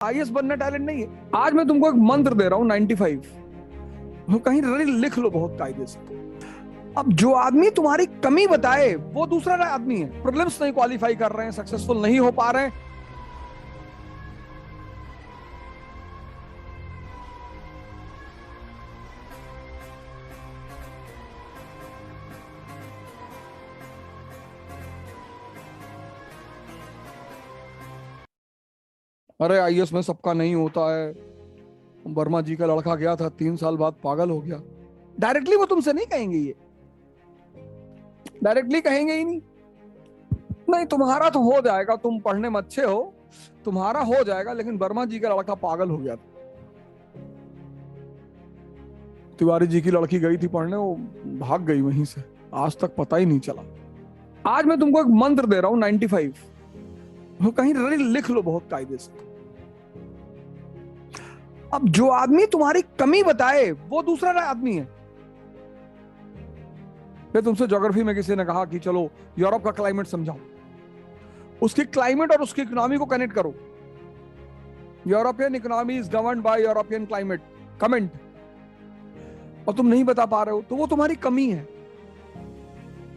IAS बनना talent नहीं है। आज मैं तुमको एक मंत्र दे रहा हूं 95, वो कहीं लिख लो बहुत कायदे से। अब जो आदमी तुम्हारी कमी बताए वो दूसरा आदमी है, प्रीलिम्स नहीं क्वालिफाई कर रहे हैं, सक्सेसफुल नहीं हो पा रहे हैं। अरे आईएएस में सबका नहीं होता है, वर्मा जी का लड़का गया था 3 साल बाद पागल हो गया। डायरेक्टली वो तुमसे नहीं कहेंगे, ये डायरेक्टली कहेंगे ही नहीं। नहीं, तुम्हारा तो हो जाएगा, तुम पढ़ने में अच्छे हो, तुम्हारा हो जाएगा, लेकिन वर्मा जी का लड़का पागल हो गया था। तिवारी जी की लड़की गई थी पढ़ने, वो भाग गई वहीं से, आज तक पता ही नहीं चला। आज मैं तुमको एक मंत्र दे रहा हूं 95, वो कहीं लिख लो बहुत कायदे से। अब जो आदमी तुम्हारी कमी बताए वो दूसरा आदमी है। मैं तुमसे ज्योग्राफी में किसी ने कहा कि चलो यूरोप का क्लाइमेट समझाओ, उसकी क्लाइमेट और उसकी इकोनॉमी को कनेक्ट करो। European economy is governed bye European climate, comment, और तुम नहीं बता पा रहे हो तो वो तुम्हारी कमी है,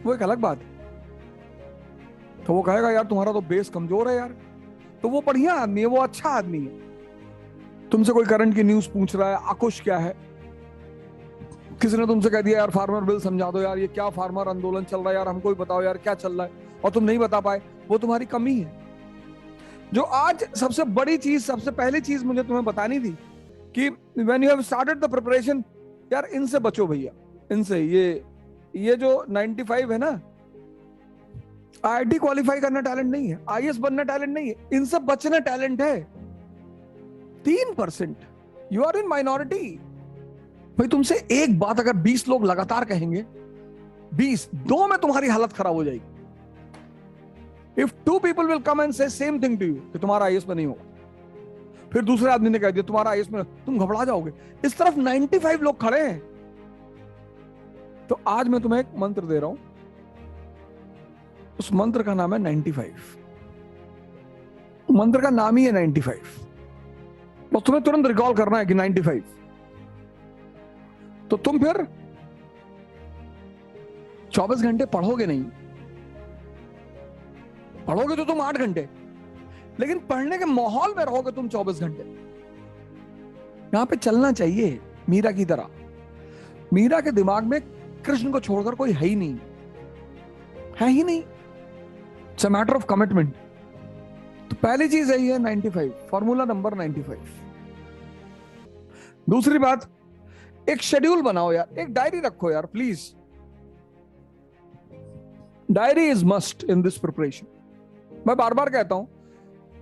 वो एक अलग बात है। तो वो कहेगा यार तुम्हारा तो बेस कमजोर है यार, तो वो बढ़िया आदमी है, वो अच्छा आदमी है। तुमसे कोई करंट की न्यूज पूछ रहा है, आकुश क्या है, किसी ने तुमसे कह दिया यार फार्मर बिल समझा दो यार, ये क्या फार्मर आंदोलन चल रहा है यार, हमको भी बताओ यार क्या चल रहा है, और तुम नहीं बता पाए, वो तुम्हारी कमी है। जो आज सबसे बड़ी चीज, सबसे पहली चीज मुझे तुम्हें बतानी थी कि when you have started the preparation, यार इनसे बचो भैया, इनसे। ये जो 95 है ना, आईआईटी क्वालिफाई करना टैलेंट नहीं है, आईएएस बनना टैलेंट नहीं है, इनसे बचना टैलेंट है। 3%, यू आर इन माइनॉरिटी। भाई तुमसे एक बात अगर 20 लोग लगातार कहेंगे, 20, दो में तुम्हारी हालत खराब हो जाएगी। If 2 people will come and say same thing to you कि तुम्हारा आईएएस में नहीं होगा, फिर दूसरे आदमी ने कह दिया तुम्हारा आईएएस में, तुम घबरा जाओगे। इस तरफ 95 लोग खड़े हैं। तो आज मैं तुम्हें एक मंत्र दे रहा हूं, उस मंत्र का नाम है 95। मंत्र का नाम ही है 95, तो तुम्हें तुरंत रिकॉल करना है कि 95। तो तुम फिर 24 घंटे पढ़ोगे नहीं, पढ़ोगे तो तुम 8 घंटे, लेकिन पढ़ने के माहौल में रहोगे तुम 24 घंटे। यहां पे चलना चाहिए मीरा की तरह। मीरा के दिमाग में कृष्ण को छोड़कर कोई है ही नहीं, है ही नहीं। It's a matter of commitment. तो पहली चीज यही है 95, फॉर्मूला नंबर 95। दूसरी बात, एक शेड्यूल बनाओ यार, एक डायरी रखो यार please. Diary is must in this preparation. मैं बार बार कहता हूं,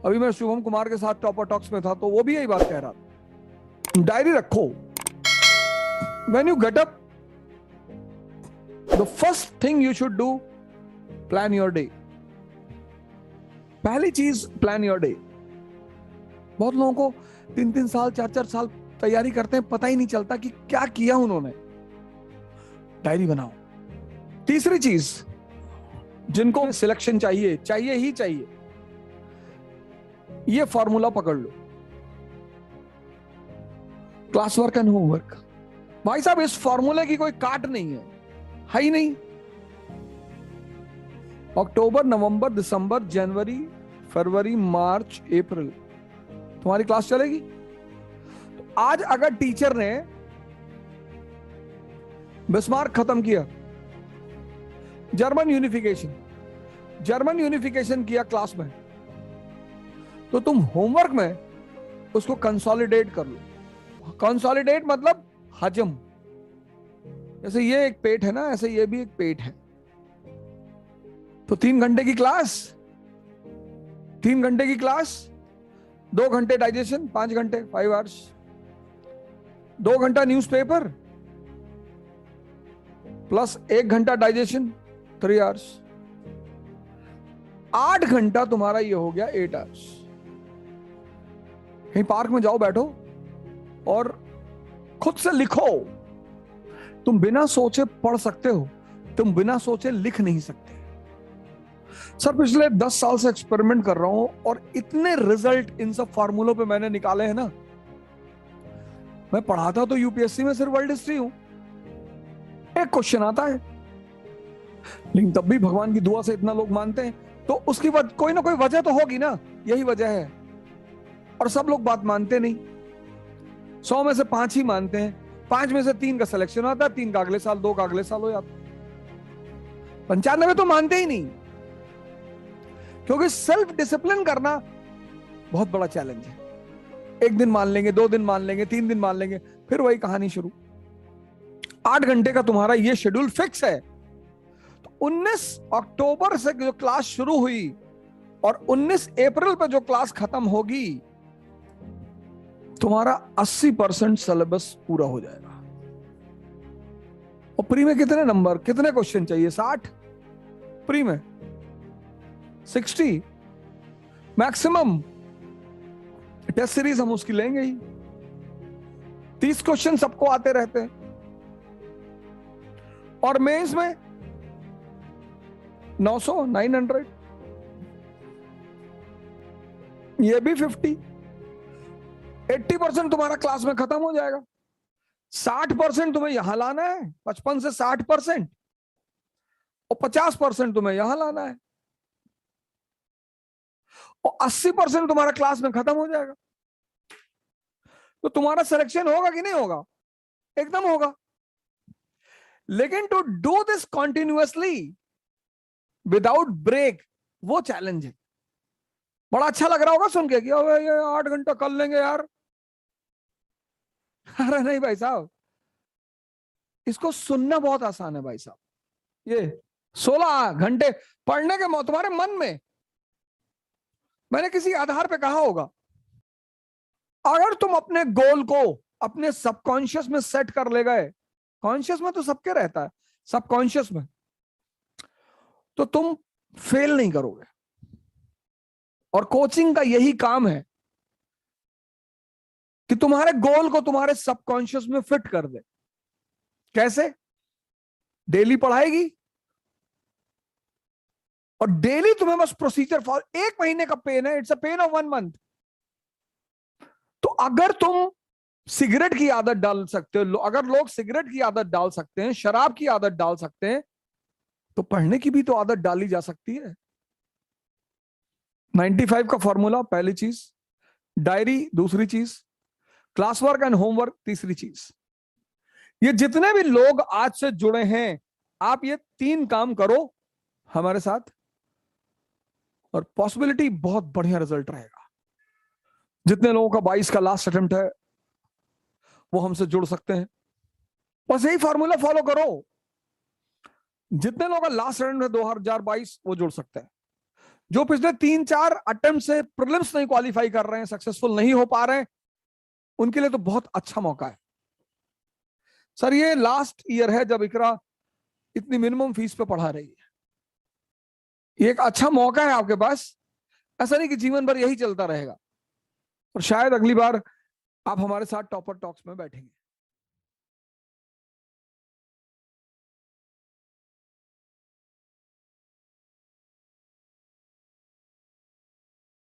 अभी मैं शुभम कुमार के साथ टॉपर टॉक्स में था तो वो भी यही बात कह रहा था, डायरी रखो। When you get up, the first thing you should do, plan your day. पहली चीज, प्लान योर डे। बहुत लोगों को 3-3 साल 4-4 साल तैयारी करते हैं, पता ही नहीं चलता कि क्या किया उन्होंने। डायरी बनाओ। तीसरी चीज, जिनको सिलेक्शन चाहिए, चाहिए ही चाहिए, ये फॉर्मूला पकड़ लो, क्लास वर्क एंड होमवर्क। भाई साहब इस फॉर्मूले की कोई काट नहीं है ही नहीं। अक्टूबर, नवंबर, दिसंबर, जनवरी, फरवरी, मार्च, अप्रैल तुम्हारी क्लास चलेगी। तो आज अगर टीचर ने बिस्मार्क खत्म किया, जर्मन यूनिफिकेशन किया क्लास में, तो तुम होमवर्क में उसको कंसोलिडेट कर लो। कंसोलिडेट मतलब हजम। जैसे ये एक पेट है ना, ऐसे ये भी एक पेट है। तो 3 घंटे की क्लास, 3 घंटे की क्लास, 2 घंटे डाइजेशन, 5 घंटे, 5 आवर्स, 2 घंटा न्यूज़पेपर प्लस 1 घंटा डाइजेशन, 3 आवर्स, 8 घंटा तुम्हारा ये हो गया 8 आवर्स। कहीं पार्क में जाओ, बैठो और खुद से लिखो। तुम बिना सोचे पढ़ सकते हो, तुम बिना सोचे लिख नहीं सकते। सर पिछले 10 साल से एक्सपेरिमेंट कर रहा हूं और इतने रिजल्ट इन सब फार्मूलों पे मैंने निकाले हैं ना। मैं पढ़ाता तो यूपीएससी में सिर्फ वर्ल्ड हिस्ट्री हूं, एक क्वेश्चन आता है, लेकिन तब भी भगवान की दुआ से इतना लोग मानते हैं, तो उसकी कोई ना कोई वजह तो होगी ना। यही वजह है। और सब लोग बात मानते नहीं, 100 में से 5 ही मानते हैं, 5 में से 3 का सिलेक्शन आता है, 3 का अगले साल, 2 का अगले साल हो जाता, 95 तो मानते ही नहीं। क्योंकि सेल्फ डिसिप्लिन करना बहुत बड़ा चैलेंज है। एक दिन मान लेंगे, 2 दिन मान लेंगे, 3 दिन मान लेंगे, फिर वही कहानी शुरू। 8 घंटे का तुम्हारा ये शेड्यूल फिक्स है। तो 19 अक्टूबर से जो क्लास शुरू हुई और 19 अप्रैल पे जो क्लास खत्म होगी, तुम्हारा 80% सिलेबस पूरा हो जाएगा। और प्री में कितने नंबर, कितने क्वेश्चन चाहिए? 60। प्री में 60 मैक्सिमम। टेस्ट सीरीज हम उसकी लेंगे ही, 30 क्वेश्चन सबको आते रहते हैं। और मेंस में 900, 900, ये भी 50। 80% तुम्हारा क्लास में खत्म हो जाएगा। 60% तुम्हें यहां लाना है, 55 से 60%, और 50% तुम्हें यहां लाना है, और 80% तुम्हारा क्लास में खत्म हो जाएगा। तो तुम्हारा सिलेक्शन होगा कि नहीं होगा? एकदम होगा। लेकिन to do this continuously without break, वो चैलेंज है। बड़ा अच्छा लग रहा होगा सुन के कि ये 8 घंटा कर लेंगे यार। अरे नहीं भाई साहब, इसको सुनना बहुत आसान है भाई साहब। ये 16 घंटे पढ़ने के तुम्हारे मन में, मैंने किसी आधार पे कहा होगा, अगर तुम अपने गोल को अपने सबकॉन्शियस में सेट कर ले गए, कॉन्शियस में तो सबके रहता है, सबकॉन्शियस में, तो तुम फेल नहीं करोगे। और कोचिंग का यही काम है कि तुम्हारे गोल को तुम्हारे सबकॉन्शियस में फिट कर दे। कैसे? डेली पढ़ाएगी, और डेली तुम्हें बस प्रोसीजर फॉलो। 1 महीने का पेन है, it's a pain of 1 month. तो अगर तुम सिगरेट की आदत डाल सकते हो, अगर लोग सिगरेट की आदत डाल सकते हैं, शराब की आदत डाल सकते हैं, तो पढ़ने की भी तो आदत डाली जा सकती है। 95 का फॉर्मूला पहली चीज, डायरी दूसरी चीज, क्लास वर्क एंड होमवर्क तीसरी चीज। ये जितने भी लोग आज से जुड़े हैं, आप ये 3 काम करो हमारे साथ, और पॉसिबिलिटी बहुत बढ़िया रिजल्ट रहेगा। जितने लोगों का 22 का लास्ट अटेम्प्ट है, वो हमसे जुड़ सकते हैं। बस यही फॉर्मूला फॉलो करो। जितने लोगों का लास्ट अटेम्प्ट है 2022, वो जुड़ सकते हैं। जो पिछले 3-4 अटेम्प्ट से प्रीलिम्स नहीं क्वालिफाई कर रहे हैं, सक्सेसफुल नहीं हो पा रहे हैं, उनके लिए तो बहुत अच्छा मौका है। सर ये लास्ट ईयर है जब इकरा इतनी मिनिमम फीस पे पढ़ा रही है, ये एक अच्छा मौका है आपके पास। ऐसा नहीं कि जीवन भर यही चलता रहेगा, और शायद अगली बार आप हमारे साथ टॉपर टॉक्स में बैठेंगे।